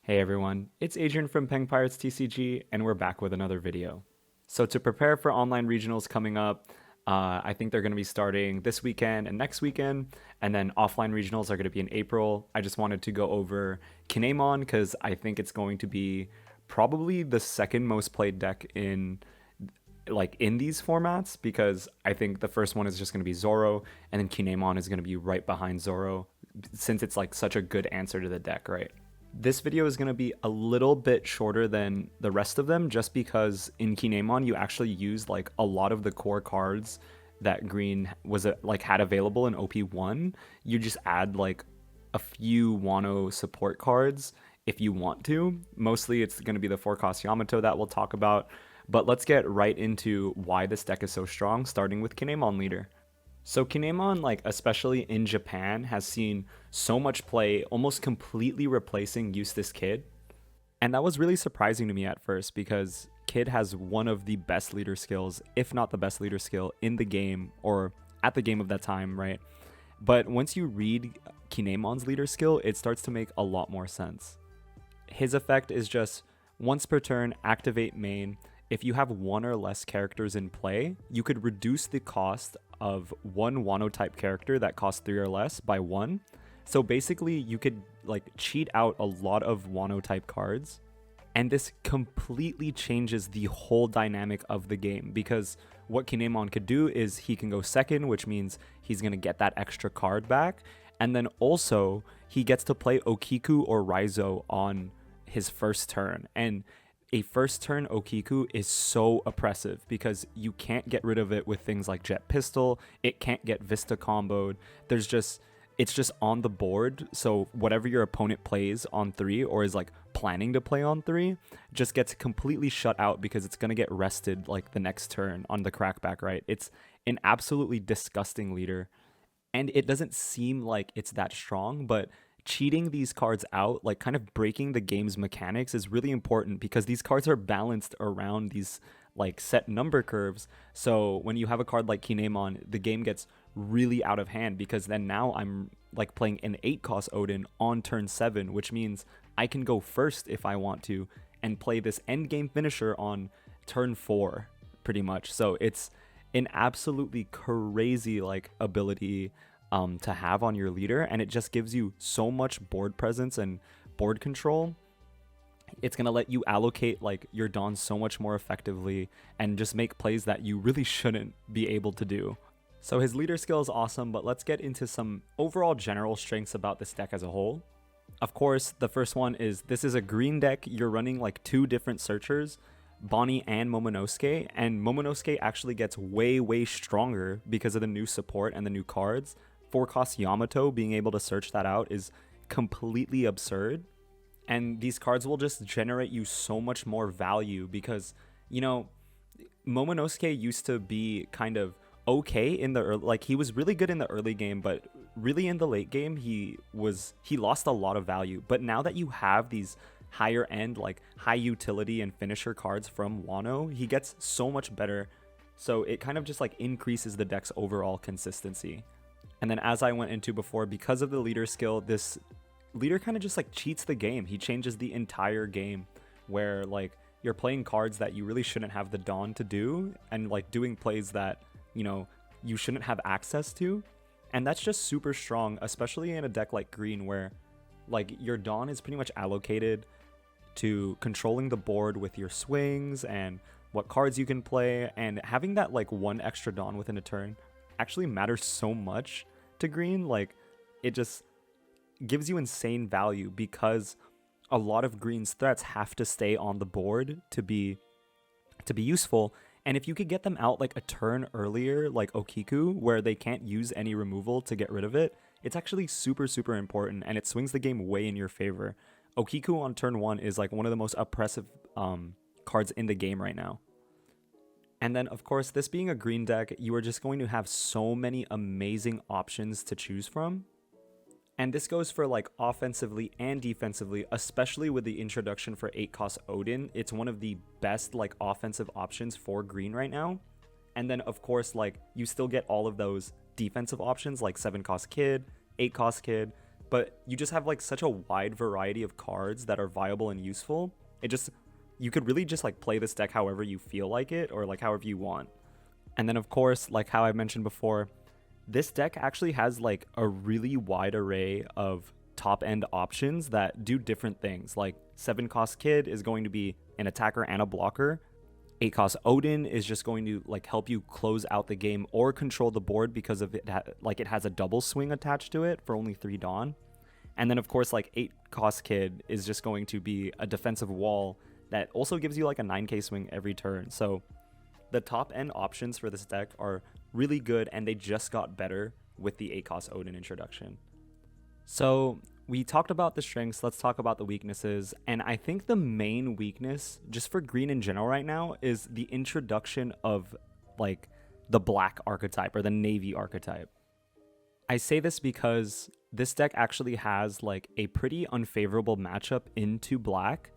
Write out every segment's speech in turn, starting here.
Hey everyone, it's Adrian from Peng Pirates TCG, and we're back with another video. So to prepare for online regionals coming up, I think they're going to be starting this weekend and next weekend, and then offline regionals are going to be in April. I just wanted to go over Kinemon because I think it's going to be probably the second most played deck in these formats, because I think the first one is just going to be Zoro, and then Kinemon is going to be right behind Zoro since it's like such a good answer to the deck, right? This video is going to be a little bit shorter than the rest of them just because in Kinemon you actually use like a lot of the core cards that green was had available in OP1. You just add like a few Wano support cards if you want to. Mostly it's going to be the 4-cost Yamato that we'll talk about, but let's get right into why this deck is so strong, starting with Kinemon Leader. So Kinemon, like especially in Japan, has seen so much play, almost completely replacing Eustace Kid. And that was really surprising to me at first because Kid has one of the best leader skills, if not the best leader skill in the game or at the game of that time, right? But once you read Kinemon's leader skill, it starts to make a lot more sense. His effect is just once per turn, activate main. If you have one or less characters in play, you could reduce the cost of one Wano type character that costs 3 or less by 1. So basically, you could like cheat out a lot of Wano type cards. And this completely changes the whole dynamic of the game, because what Kinemon could do is he can go second, which means he's going to get that extra card back. And then also, he gets to play Okiku or Raizo on his first turn. And a first turn Okiku is so oppressive because you can't get rid of it with things like Jet Pistol. It can't get Vista comboed. It's just on the board. So whatever your opponent plays on 3 or is like planning to play on 3 just gets completely shut out because it's going to get rested like the next turn on the crackback, right? It's an absolutely disgusting leader. And it doesn't seem like it's that strong, but cheating these cards out, like kind of breaking the game's mechanics, is really important because these cards are balanced around these like set number curves. So when you have a card like Kinemon, the game gets really out of hand because then now I'm like playing an 8-cost Odin on turn 7, which means I can go first if I want to and play this end game finisher on turn 4 pretty much. So it's an absolutely crazy like ability to have on your leader, and it just gives you so much board presence and board control. It's going to let you allocate like your Dawn so much more effectively and just make plays that you really shouldn't be able to do. So his leader skill is awesome, but let's get into some overall general strengths about this deck as a whole. Of course, the first one is this is a green deck. You're running like 2 different searchers, Bonnie and Momonosuke, and Momonosuke actually gets way stronger because of the new support and the new cards. 4-cost Yamato, being able to search that out is completely absurd. And these cards will just generate you so much more value because, you know, Momonosuke used to be kind of okay in the early, like he was really good in the early game, but really in the late game he lost a lot of value. But now that you have these higher end, like high utility and finisher cards from Wano, he gets so much better. So it kind of just like increases the deck's overall consistency. And then as I went into before, because of the leader skill, this leader kind of just like cheats the game. He changes the entire game where like you're playing cards that you really shouldn't have the Dawn to do and like doing plays that, you know, you shouldn't have access to. And that's just super strong, especially in a deck like green where like your Dawn is pretty much allocated to controlling the board with your swings and what cards you can play, and having that like 1 extra Dawn within a turn actually matters so much to green. Like it just gives you insane value because a lot of green's threats have to stay on the board to be useful. And if you could get them out like a turn earlier, like Okiku, where they can't use any removal to get rid of it, it's actually super important, and it swings the game way in your favor. Okiku on turn 1 is like one of the most oppressive cards in the game right now. And then, of course, this being a green deck, you are just going to have so many amazing options to choose from. And this goes for like offensively and defensively, especially with the introduction for 8-cost Odin. It's one of the best like offensive options for green right now. And then, of course, like you still get all of those defensive options like 7-cost Kid, 8-cost Kid, but you just have like such a wide variety of cards that are viable and useful. You could really just like play this deck however you feel like it, or like however you want. And then of course, like how I mentioned before, this deck actually has like a really wide array of top end options that do different things. Like 7 cost Kid is going to be an attacker and a blocker. 8 cost Odin is just going to like help you close out the game or control the board because of it it has a double swing attached to it for only 3 Dawn. And then of course like 8 cost Kid is just going to be a defensive wall that also gives you like a 9k swing every turn. So the top end options for this deck are really good, and they just got better with the 8 cost Odin introduction. So we talked about the strengths, let's talk about the weaknesses. And I think the main weakness, just for green in general right now, is the introduction of like the black archetype or the navy archetype. I say this because this deck actually has like a pretty unfavorable matchup into black.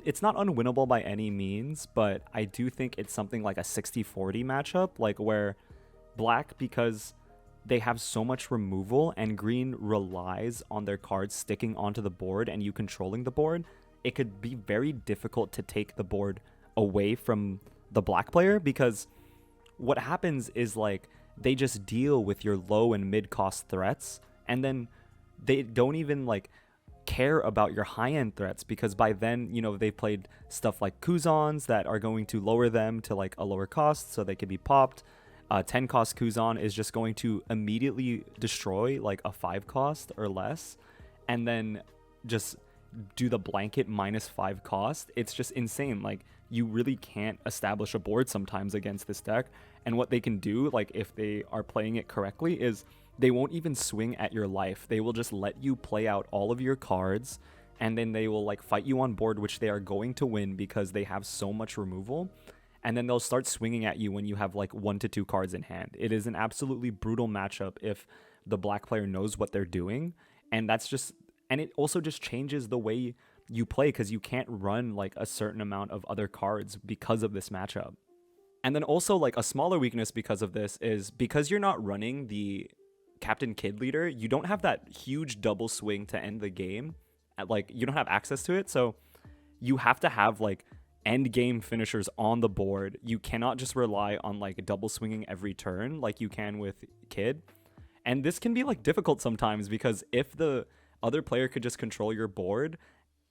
It's not unwinnable by any means, but I do think it's something like a 60-40 matchup, like where black, because they have so much removal and green relies on their cards sticking onto the board and you controlling the board, it could be very difficult to take the board away from the black player, because what happens is like they just deal with your low and mid cost threats, and then they don't even like care about your high-end threats, because by then, you know, they've played stuff like Kuzans that are going to lower them to like a lower cost so they can be popped. 10 cost Kuzan is just going to immediately destroy like a 5 cost or less, and then just do the blanket -5 cost. It's just insane. Like, you really can't establish a board sometimes against this deck, and what they can do, like if they are playing it correctly, is they won't even swing at your life. They will just let you play out all of your cards, and then they will like fight you on board, which they are going to win because they have so much removal. And then they'll start swinging at you when you have like 1 to 2 cards in hand. It is an absolutely brutal matchup if the black player knows what they're doing. And it also just changes the way you play, because you can't run like a certain amount of other cards because of this matchup. And then also like a smaller weakness because of this is because you're not running the Captain Kid Leader, you don't have that huge double swing to end the game. Like, you don't have access to it, so you have to have like end game finishers on the board. You cannot just rely on like double swinging every turn like you can with Kid. And this can be like difficult sometimes, because if the other player could just control your board,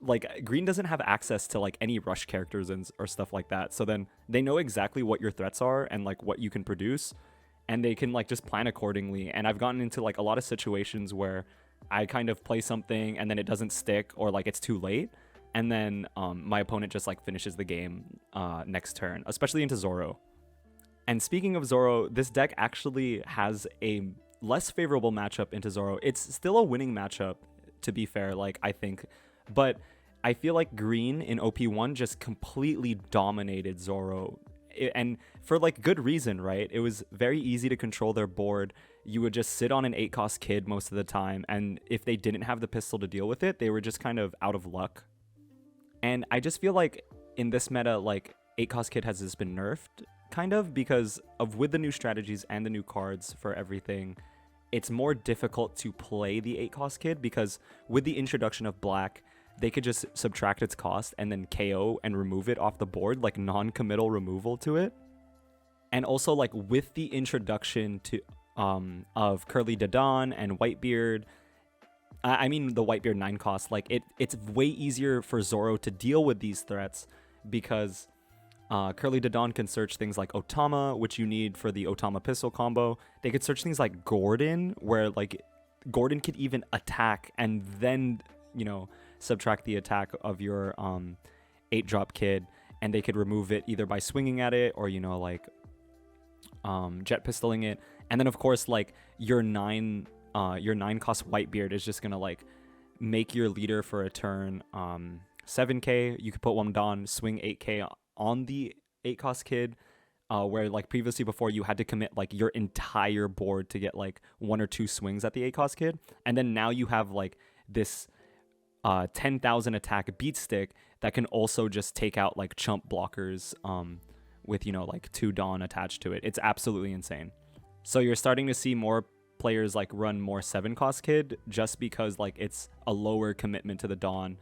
like green doesn't have access to like any rush characters or stuff like that. So then they know exactly what your threats are and like what you can produce, and they can like just plan accordingly. And I've gotten into like a lot of situations where I kind of play something and then it doesn't stick, or like it's too late, and then my opponent just like finishes the game next turn, especially into Zoro. And speaking of Zoro, this deck actually has a less favorable matchup into Zoro. It's still a winning matchup, to be fair, like I think, but I feel like green in OP1 just completely dominated Zoro, and for like good reason, right? It was very easy to control their board. You would just sit on an 8 cost Kid most of the time, and if they didn't have the pistol to deal with it, they were just kind of out of luck. And I just feel like in this meta, like 8 cost Kid has just been nerfed, kind of, because of with the new strategies and the new cards for everything, it's more difficult to play the 8 cost Kid, because with the introduction of black, they could just subtract its cost and then KO and remove it off the board, like non-committal removal to it. And also like with the introduction to of Curly Dadan and Whitebeard, I mean the Whitebeard 9 cost, like it's way easier for Zoro to deal with these threats, because Curly Dadan can search things like Otama, which you need for the Otama pistol combo. They could search things like Gordon, where like Gordon could even attack and then, you know, subtract the attack of your 8-drop Kid, and they could remove it either by swinging at it or, you know, like jet pistoling it. And then of course like your 9 cost Whitebeard is just gonna like make your leader for a turn 7k. You could put 1 Dawn, swing 8k on the 8 cost Kid, where like previously before you had to commit like your entire board to get like 1 or 2 swings at the 8 cost Kid. And then now you have like this 10,000 attack beat stick that can also just take out like chump blockers with, you know, like 2 Dawn attached to it. It's absolutely insane. So you're starting to see more players like run more 7-cost Kid just because like it's a lower commitment to the Dawn.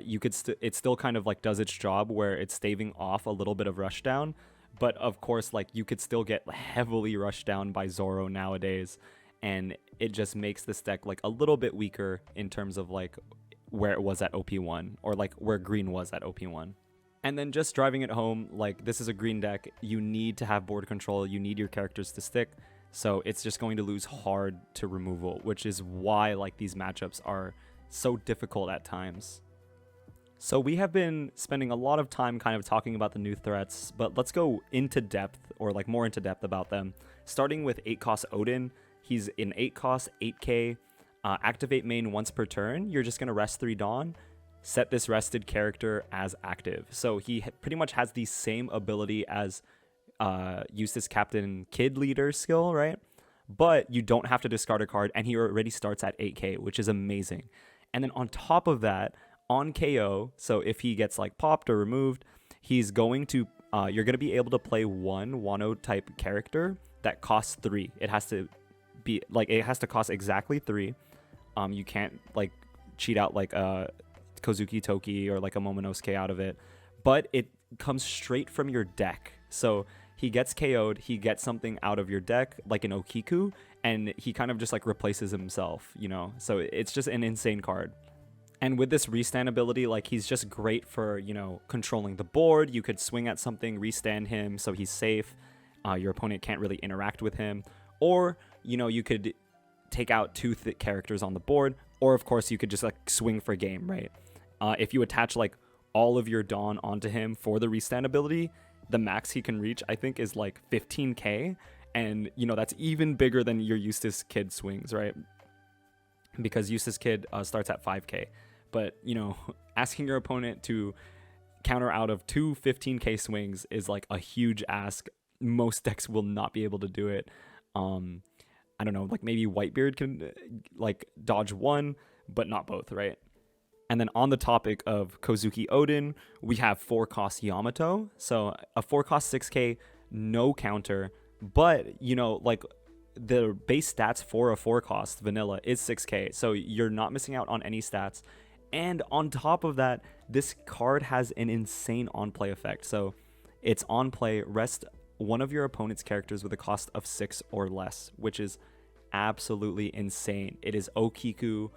You could it still kind of like does its job where it's staving off a little bit of rushdown, but of course like you could still get heavily rushed down by Zoro nowadays, and it just makes this deck like a little bit weaker in terms of like where it was at OP1, or like where green was at OP1. And then just driving it home, like this is a green deck, you need to have board control, you need your characters to stick, so it's just going to lose hard to removal, which is why like these matchups are so difficult at times. So we have been spending a lot of time kind of talking about the new threats, but let's go into depth, or like more into depth about them. Starting with 8-cost Odin, he's an 8-cost, 8k, activate main once per turn. You're just going to rest 3 Dawn, set this rested character as active. So he pretty much has the same ability as Eustace Captain Kid Leader skill, right? But you don't have to discard a card, and he already starts at 8k, which is amazing. And then on top of that, on KO, so if he gets like popped or removed, he's going to you're going to be able to play one wano type character that costs 3. It has to be like, it has to cost exactly 3. You can't like cheat out like a Kozuki Toki or like a Momonosuke out of it, but it comes straight from your deck. So he gets KO'd, he gets something out of your deck like an Okiku, and he kind of just like replaces himself, you know? So it's just an insane card. And with this restand ability, like he's just great for, you know, controlling the board. You could swing at something, restand him so he's safe. Your opponent can't really interact with him. Or, you know, you could take out 2 thick characters on the board. Or, of course, you could just like swing for game, right? If you attach like all of your Dawn onto him for the restand ability, the max he can reach, I think, is like 15k. And, you know, that's even bigger than your Eustace Kid swings, right? Because Eustace Kid starts at 5k. But, you know, asking your opponent to counter out of 2 15k swings is like a huge ask. Most decks will not be able to do it. I don't know, like maybe Whitebeard can like dodge 1, but not both, right? And then on the topic of Kozuki Odin, we have 4-cost Yamato. So a 4-cost 6k, no counter, but, you know, like the base stats for a 4-cost vanilla is 6k. So you're not missing out on any stats. And on top of that, this card has an insane on-play effect. So it's on play, rest one of your opponent's characters with a cost of 6 or less, which is absolutely insane. It is Okiku.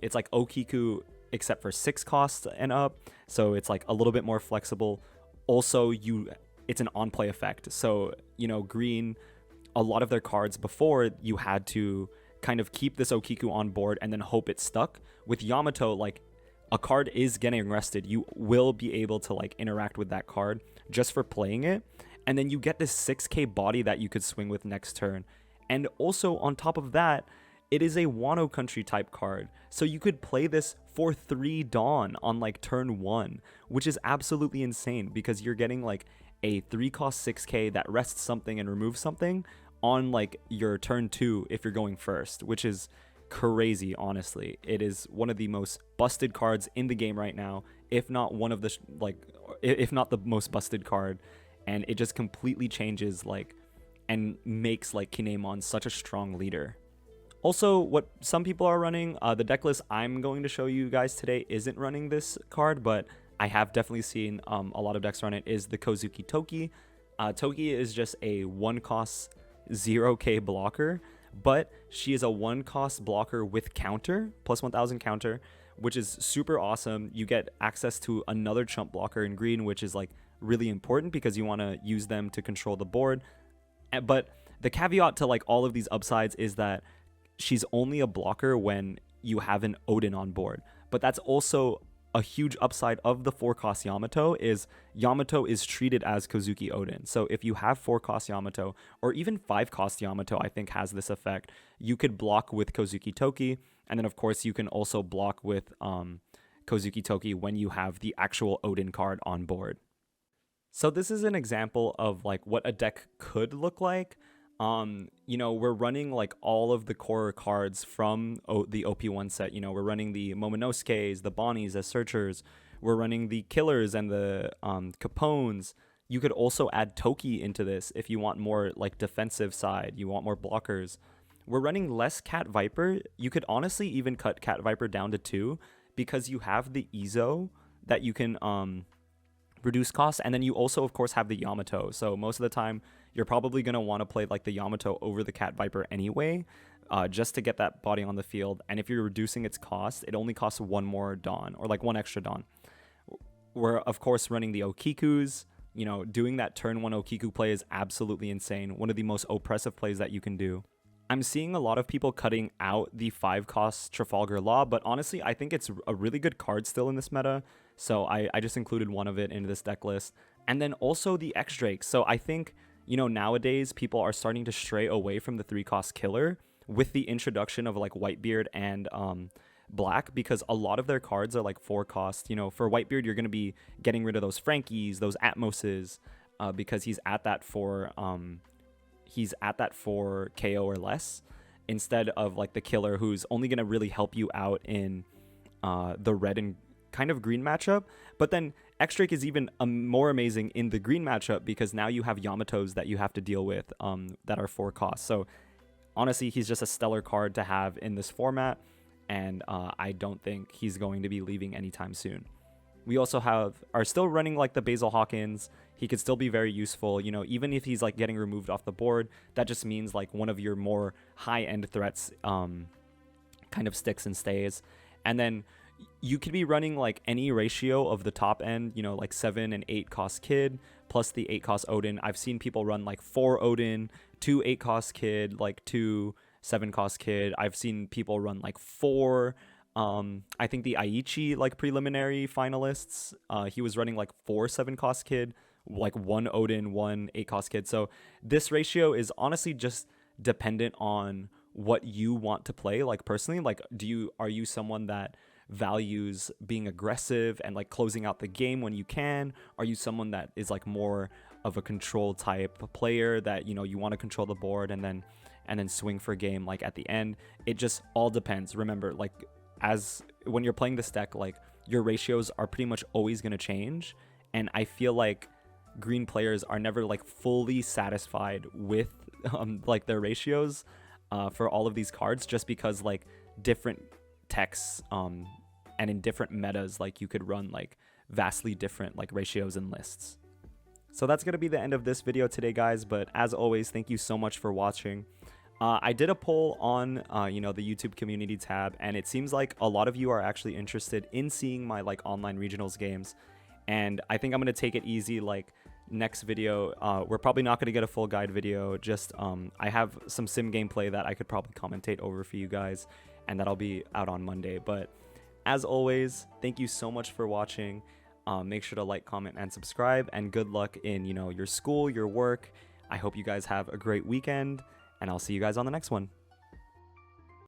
It's like Okiku except for 6 costs and up. So it's like a little bit more flexible. Also, it's an on-play effect. So, you know, green, a lot of their cards before, you had to kind of keep this Okiku on board and then hope it stuck. With Yamato, like a card is getting rested, you will be able to like interact with that card just for playing it, and then you get this 6k body that you could swing with next turn. And also on top of that, it is a Wano Country type card, so you could play this for 3 Dawn on like turn 1, which is absolutely insane because you're getting like a 3-cost 6k that rests something and removes something on like your turn 2 if you're going first, which is crazy. Honestly, it is one of the most busted cards in the game right now, if not one of the if not the most busted card, and it just completely changes like and makes like Kinemon such a strong leader. Also, what some people are running, the deck list I'm going to show you guys today isn't running this card, but I have definitely seen a lot of decks run it, is the Kozuki Toki. Toki is just a 1-cost 0k blocker, but she is a 1-cost blocker with counter, plus 1000 counter, which is super awesome. You get access to another chump blocker in green, which is like really important because you want to use them to control the board. But the caveat to like all of these upsides is that she's only a blocker when you have an Odin on board. But that's also a huge upside of the 4-cost Yamato is treated as Kozuki Odin. So if you have 4-cost Yamato, or even 5-cost Yamato, I think has this effect, you could block with Kozuki Toki, and then of course you can also block with Kozuki Toki when you have the actual Odin card on board. So this is an example of like what a deck could look like. You know, we're running like all of the core cards from the OP1 set. You know, we're running the Momonosuke's, the Bonnies as searchers. We're running the Killers and the Capones. You could also add Toki into this if you want more like defensive side. You want more blockers. we're running less Cat Viper. You could honestly even cut Cat Viper down to 2 because you have the Ezo that you can reduce costs, and then you also of course have the Yamato. So most of the time you're probably going to want to play like the Yamato over the Cat Viper anyway, just to get that body on the field. And if you're reducing its cost, it only costs 1 more Dawn, or like 1 extra Dawn. We're of course running the Okikus. You know, doing that turn 1 Okiku play is absolutely insane. One of the most oppressive plays that you can do. I'm seeing a lot of people cutting out the 5 cost Trafalgar Law, but honestly, I think it's a really good card still in this meta. So I just included one of it into this deck list. And then also the X-Drake. So I think, you know, nowadays people are starting to stray away from the 3 cost killer with the introduction of like Whitebeard and Black, because a lot of their cards are like 4 cost. You know, for Whitebeard, you're going to be getting rid of those Frankies, those Atmoses, because he's at that for KO or less, instead of like the killer who's only going to really help you out in the red and kind of green matchup. But then X-Drake is even more amazing in the green matchup because now you have Yamatos that you have to deal with that are 4 costs. So honestly, he's just a stellar card to have in this format, and I don't think he's going to be leaving anytime soon. We also are still running like the Basil Hawkins. He could still be very useful, you know, even if he's like getting removed off the board. That just means like one of your more high-end threats kind of sticks and stays. And then you could be running like any ratio of the top end, you know, like 7 and 8 cost Kid plus the 8 cost Odin. I've seen people run like 4 Odin, 2 8 cost Kid, like 2 7 cost Kid. I've seen people run like 4. I think the Aichi like preliminary finalists, he was running like 4 7 cost Kid, like 1 Odin, 1 8 cost Kid. So this ratio is honestly just dependent on what you want to play. Like personally, like are you someone that values being aggressive and like closing out the game when you can? Are you someone that is like more of a control type player that, you know, you want to control the board and then swing for game like at the end? It just all depends. Remember, like as when you're playing this deck, like your ratios are pretty much always going to change, and I feel like green players are never like fully satisfied with like their ratios for all of these cards, just because like different techs and in different metas, like you could run like vastly different like ratios and lists. So that's going to be the end of this video today, guys, but as always, thank you so much for watching. I did a poll on you know, the YouTube community tab, and it seems like a lot of you are actually interested in seeing my like online regionals games, and I think I'm going to take it easy. Like next video, we're probably not going to get a full guide video, just I have some sim gameplay that I could probably commentate over for you guys, and that'll be out on Monday. But as always, thank you so much for watching. Make sure to like, comment, and subscribe, and good luck in, you know, your school, your work. I hope you guys have a great weekend, and I'll see you guys on the next one.